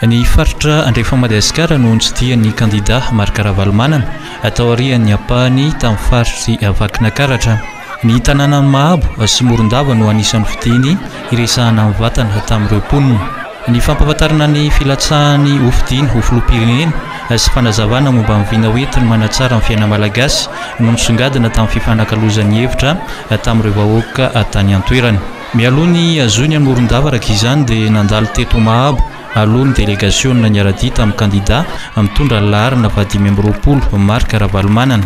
Ny faritra andrefa Madagasikara no notsidihany kandida Marc Ravalomanana atao arian'ny ampahany tamin'ny faritry Vakina Karatra. Ny tanàna Mahabo sy Morondava no anisan'ny fidiny iresahana amin'ny vatana tamin'ireo mponina. Ny fampahafantarana ny filatsahany ho fidiny ho filoham-pirenena sy fanazavana momba ny vina hoentiny manatsara ny fiainana malagasy no nisongadina tamin'ny fifanankalozan'ny hevitra tamin'ireo vahoaka tany an-toerana. Mialoha ny azony any Morondava araka izany dia nandalo teto Mahabo alohan'ny délégation niara-dia tamin'ny kandida mitondra ny laharana 520 Marc Ravalomanana.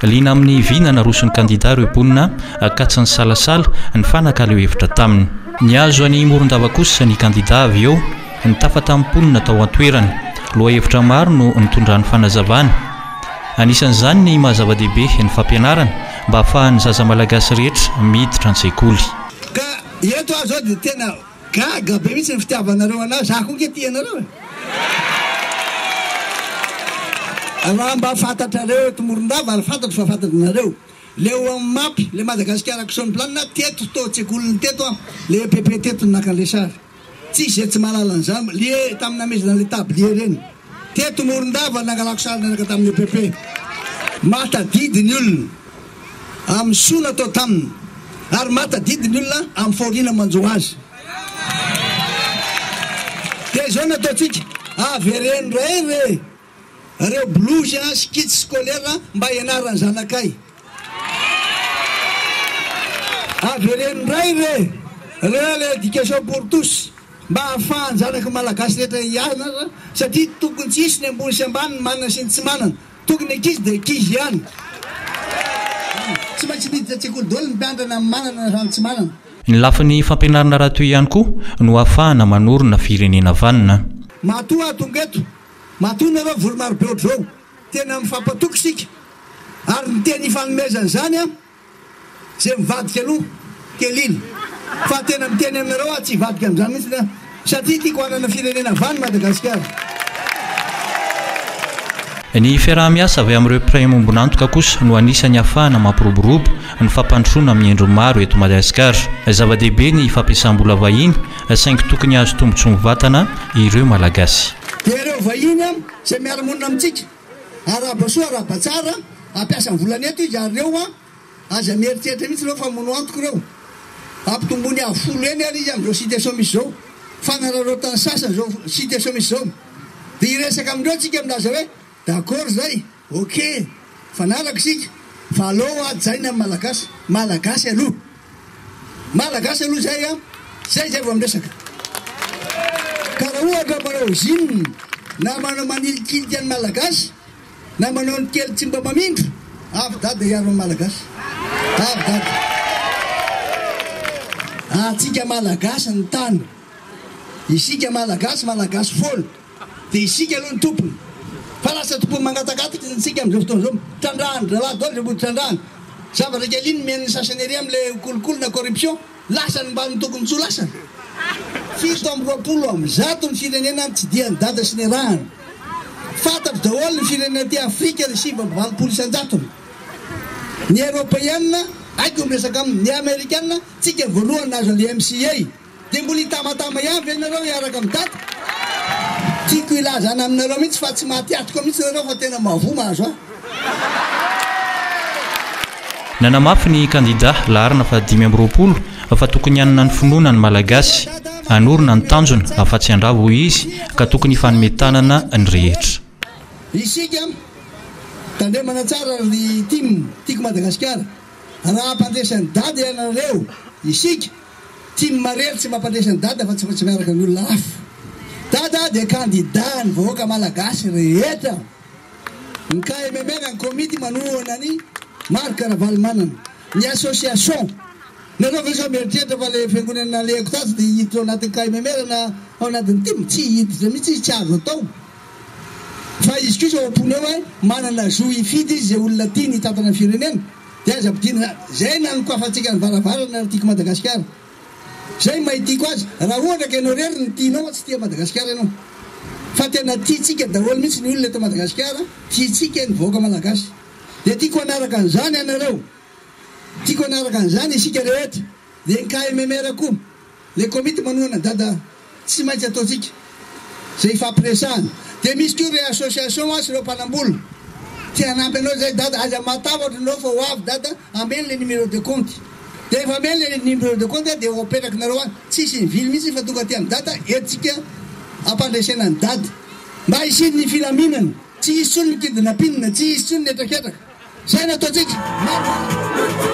Liana amin'ny vina naroson'ny kandida ireo mponina katsany salasala ny fanaka ilay hevitra taminy. Niazo any Morondava kosa ny kandida avy eo ny tafa tamin'ny mponina tao an-toerana. Loha hevitra maro no nitondran'ny fanazavana. Anisan'izany ny mahazava-dehibe ny fampianarana mba ahafahan'ny zaza malagasy rehetra miditra an-tsekoly. Ka eto azo dia tena gaga be mihitsy ny fitiavanareo anazy, za koa nge tianareo. Raha mba fantatrareo eto Morondava ary fantatro fa fantatrinareo. Leo amin'ny mapy le Madagasikara action plan teto to tsekoliny teto le PP teto nakale sary. Tsisy zay tsy mahalala an'izany le tamina mezana le tablier reny. Teto Morondava nangalako sary nanaka tamin'ny PP. Matadidiny olona amin'ny sona atao taminy ary matadidiny olona amin'ny faorina manjo azy. Dia zao nataontsika avereny re reo blouse sy kit scolaire mba ianarany zanakay. Avereny re le éducation pour tous mba ahafahany zanaka malagasy rehetra ianara satria tokony tsisy ny ambony sy ambany manana sy ny tsy manana. Tokony ankizy dia ankizy ihany. Tsy maintsy miditra an-tsekoly daholo ny mpiandrana manana sy tsy manana. Ny lafin'ny fampianarana raha toy ihany koa no ahafahana manorina firenena vanina. Matoa tonga eto, matoa nareo volo maro be ohatr'izao, tena mifampatoky isika. Ary ny tena ifanomezana izany izay mivadika aloha keliny. Fa tena miteny aminareo tsy hivadika amin'izany mihitsy satria tiako hanana firenena vany Madagasikara. Ny fiaraha-miasa avy amin'ireo mpiray amombon'antoka kosa no anisany ahafahana mampiroborobo ny fampandrosoana amin'ny endro maro eto Madagasikara. Zava-dehibe ny fampiasam-bola vahiny saingy tokony azo tombotsoa mivatana ireo malagasy. Dia ireo vahiny izay miara-monina amintsika araba soa araba tsara ampiasa ny volana eto izy ary ireo aza mieritreritra mihitsy ireo famono antoka ireo. Ampitombony folo eny ary izy amin'izao situation misy izao. Fanarareo tany sasany izao situation misy izao. Dia iresaka amindreo tsika amin'azy hoe d'accord zay, ok, fanaraka sika, fa aloha ajaina malagasy, malagasy aloha. Malagasy aloha zay vao miresaka. Ka raha ohatra manao zine, na manao manilikiliky any malagasy, na manao ny kely tsy mba mamindro, avy dada hiaro amin'ny malagasy. Avy dada. Atsika malagasy ny tany. Isika malagasy folo. Dia isika aloha ny tompony. Fa lasa tompony mangatakatika isika amin'izao fotoana izao. Trandrahany, raha daholo rehefa trandrahany. Zavatra kely iny men'ny sasany ery amin'ilay kolokolo na corruption, lasany mba ny tokony tsy ho lasany. 720 zato ny firenena tsy diany dada sy ny rahany. Fantatro daholo ny firenena ty Afrika ny 720 isan-jatony. Ny Européenne haiko miresaka aminy, ny Amerikanina tsika voalohany nazo le MCA. Dia mbola hitamatama ihany ianareo hiaraka amin'ny data. Tiako ilazana aminareo mihitsy fa tsy mahatiatiko mihitsy nareo fa tena mavo mahazo aho. Nanamafy ny kandida laharana 520 fa tokony hanana ny finoana ny malagasy, anorina ny tanjona afa-tsy andravo izy ka tokony fanometanana ny rehetra. Isika tandremana tsara ny tiako Madagasikara. Raha ampandresany dada ianareo, isika timu marery tsy mampandresany dada fa tsy miaraka ny olona hafa. Dada dia kandida ny vahoaka malagasy rehetra. Ny KMMR ny komity manohana ny Marc Ravalomanana. Ny association. Nareo fa izao mieritreritra fa le fiangonana lehiko tato dia hiditra ao anatin'ny KMMR na ao anatin'ny timu tsy hiditra mihitsy tsy azo atao. Fa izy kosa ao ampony eo manana zo hifidy izy izay olona tiany hitatana ny firenena. Dia aza ampidirina zay nanokafan-tsika ny varavarana ny tiako Madagasikara. Zay mahitiko azy. Raha ohatra ka ianao rery ny tianao tsy tia Madagasikara ianao. Fa tena tiantsika daholo mihitsy ny olona eto Madagasikara, tiantsika ny vahoaka malagasy. Dia tiako anaraka an'izany ianareo. Tiako anaraka an'izany isika rehetra. Dia ny KMMR koa. Le komity manohana dada tsy maintsy ataontsika. zay fampiresahana dia misy ko re association asy ireo mpanambola tianampy anao zay dada aza matavatra anao fa ho avy dada ameny le numéro de compte dia efa ameny le numéro de compte dia hoapetraky nareo any tsisy nivily mihitsy fa tonga ty amin'ny dada etsika ampandresena ny dada mba hisiny ny filaminana tsy hisy tsony mikidina pinina tsy hisy tsony ny etraketraka zay no ataontsika